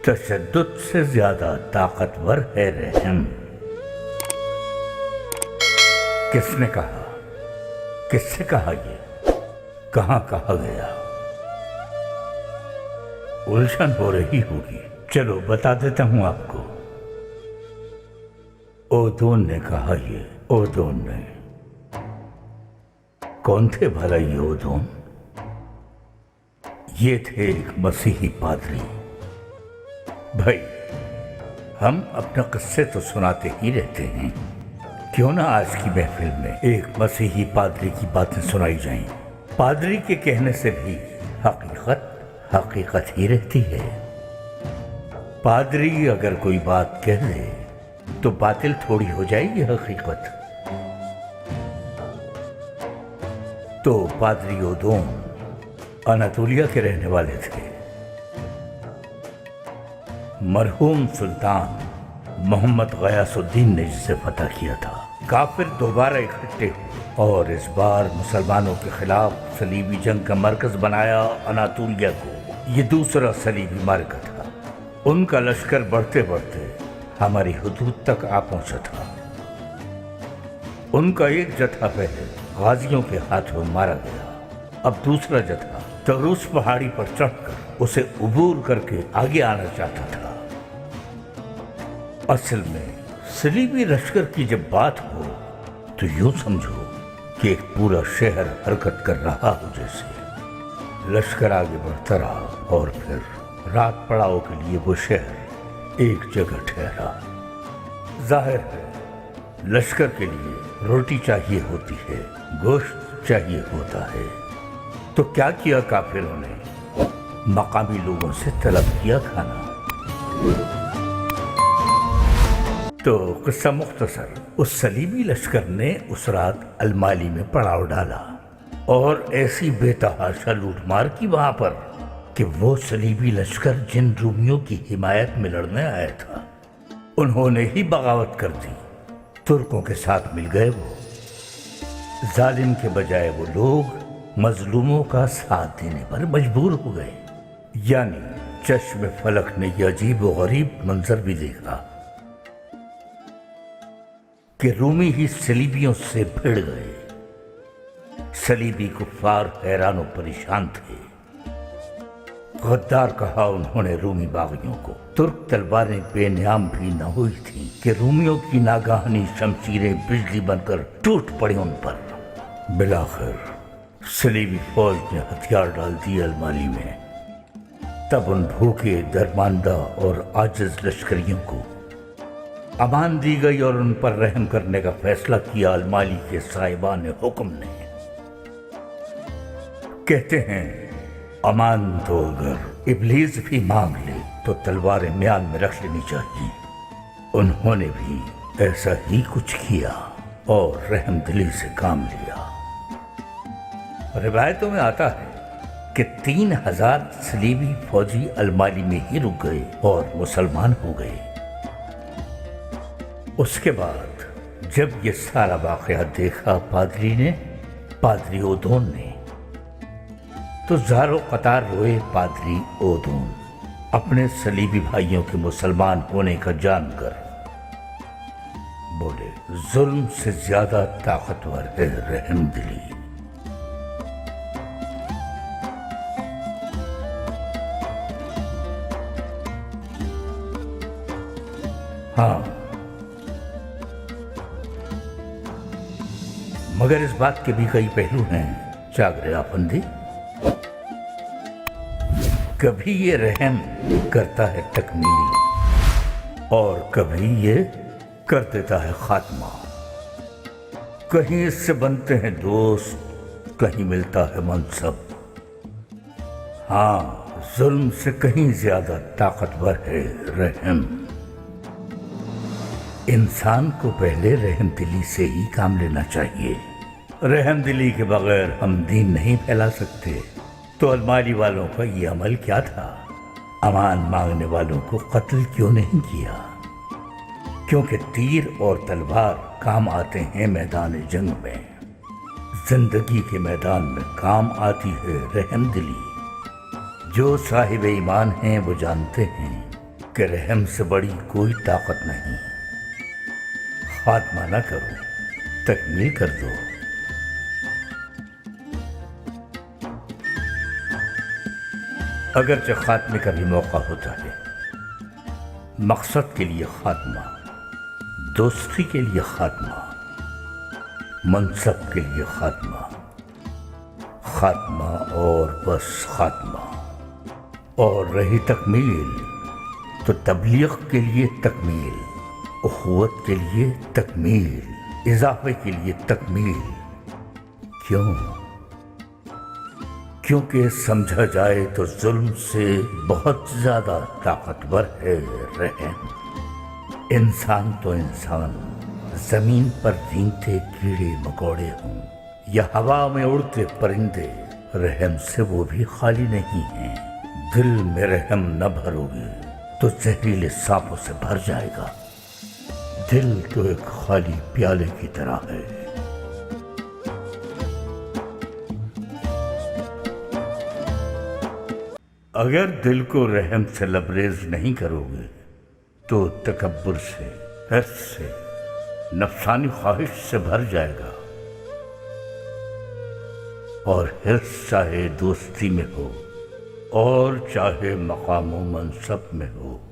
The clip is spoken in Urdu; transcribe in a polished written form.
تشدد سے زیادہ طاقتور ہے رحم۔ کس نے کہا؟ کس سے کہا؟ یہ کہاں کہا گیا؟ الجھن ہو رہی ہوگی، چلو بتا دیتا ہوں آپ کو۔ اوذون نے کہا یہ، اوذون نے۔ کون تھے بھلا یہ اوذون؟ یہ تھے ایک مسیحی پادری۔ بھائی ہم اپنا قصے تو سناتے ہی رہتے ہیں، کیوں نہ آج کی محفل میں ایک مسیحی پادری کی باتیں سنائی جائیں؟ پادری کے کہنے سے بھی حقیقت ہی رہتی ہے۔ پادری اگر کوئی بات کہہ دے تو باطل تھوڑی ہو جائے گی حقیقت۔ تو پادری اوذون اناطولیہ کے رہنے والے تھے۔ مرحوم سلطان محمد غیاث الدین نے جسے فتح کیا تھا، کافر دوبارہ اکٹھے ہوئے اور اس بار مسلمانوں کے خلاف صلیبی جنگ کا مرکز بنایا اناطولیہ کو۔ یہ دوسرا صلیبی معرکہ تھا۔ ان کا لشکر بڑھتے بڑھتے ہماری حدود تک آ پہنچا تھا۔ ان کا ایک جتھا پہلے غازیوں کے ہاتھوں مارا گیا، اب دوسرا جتھا طروس پہاڑی پر چڑھ کر اسے عبور کر کے آگے آنا چاہتا تھا۔ اصل میں صلیبی لشکر کی جب بات ہو تو یوں سمجھو کہ ایک پورا شہر حرکت کر رہا ہو جیسے۔ لشکر آگے بڑھتا رہا اور پھر رات پڑاؤ کے لیے وہ شہر ایک جگہ ٹھہرا۔ ظاہر ہے لشکر کے لیے روٹی چاہیے ہوتی ہے، گوشت چاہیے ہوتا ہے، تو کیا کیا کافروں نے؟ مقامی لوگوں سے طلب کیا کھانا۔ تو قصہ مختصر، اس صلیبی لشکر نے اس رات المالی میں پڑاؤ ڈالا اور ایسی بے تحاشا لوٹ مار کی وہاں پر کہ وہ صلیبی لشکر جن رومیوں کی حمایت میں لڑنے آیا تھا انہوں نے ہی بغاوت کر دی۔ ترکوں کے ساتھ مل گئے وہ۔ ظالم کے بجائے وہ لوگ مظلوموں کا ساتھ دینے پر مجبور ہو گئے۔ یعنی چشم فلک نے یہ عجیب و غریب منظر بھی دیکھا کہ رومی ہی صلیبیوں سے بھیڑ گئے۔ صلیبی کفار حیران و پریشان تھے۔ غدار کہا انہوں نے رومی باغیوں کو۔ ترک تلواریں بے نیام بھی نہ ہوئی تھیں کہ رومیوں کی ناگہانی شمشیریں بجلی بن کر ٹوٹ پڑے ان پر۔ بالآخر صلیبی فوج نے ہتھیار ڈال دیے المالی میں۔ تب ان بھوکے، درماندہ اور عاجز لشکریوں کو امان دی گئی اور ان پر رحم کرنے کا فیصلہ کیا المالی کے صاحبان حکم نے۔ کہتے ہیں امان تو اگر ابلیس بھی مانگ لے تو تلواریں میان میں رکھ لینی چاہیے۔ انہوں نے بھی ایسا ہی کچھ کیا اور رحم دلی سے کام لیا۔ روایتوں میں آتا ہے کہ 3000 صلیبی فوجی المالی میں ہی رک گئے اور مسلمان ہو گئے۔ اس کے بعد جب یہ سارا واقعہ دیکھا پادری اوذون نے، تو زارو قطار روئے پادری اوذون اپنے صلیبی بھائیوں کے مسلمان ہونے کا جان کر۔ بولے ظلم سے زیادہ طاقتور ہے رحم دلی۔ ہاں، مگر اس بات کے بھی کئی پہلو ہیں چاگرے آفندی۔ کبھی یہ رحم کرتا ہے تکمیل اور کبھی یہ کر دیتا ہے خاتمہ۔ کہیں اس سے بنتے ہیں دوست، کہیں ملتا ہے منصب۔ ہاں، ظلم سے کہیں زیادہ طاقتور ہے رحم۔ انسان کو پہلے رحم دلی سے ہی کام لینا چاہیے۔ رحم دلی کے بغیر ہم دین نہیں پھیلا سکتے۔ تو المالی والوں کا یہ عمل کیا تھا؟ امان مانگنے والوں کو قتل کیوں نہیں کیا؟ کیونکہ تیر اور تلوار کام آتے ہیں میدان جنگ میں، زندگی کے میدان میں کام آتی ہے رحم دلی۔ جو صاحب ایمان ہیں وہ جانتے ہیں کہ رحم سے بڑی کوئی طاقت نہیں۔ خاتمہ نہ کرو، تکمیل کر دو۔ اگرچہ خاتمے کا بھی موقع ہوتا ہے، مقصد کے لیے خاتمہ، دوستی کے لیے خاتمہ، منصب کے لیے خاتمہ، خاتمہ اور بس خاتمہ۔ اور رہی تکمیل تو تبلیغ کے لیے تکمیل، اخوت کے لیے تکمیل، اضافے کے لیے تکمیل۔ کیوں؟ کیونکہ سمجھا جائے تو ظلم سے بہت زیادہ طاقتور ہے رحم۔ انسان تو انسان، زمین پر رینگتے کیڑے مکوڑے ہوں یا ہوا میں اڑتے پرندے، رحم سے وہ بھی خالی نہیں ہیں۔ دل میں رحم نہ بھرو گے تو زہریلے سانپوں سے بھر جائے گا۔ دل تو ایک خالی پیالے کی طرح ہے۔ اگر دل کو رحم سے لبریز نہیں کرو گے تو تکبر سے، حرص سے، نفسانی خواہش سے بھر جائے گا۔ اور حرص چاہے دوستی میں ہو اور چاہے مقام و منصب میں ہو،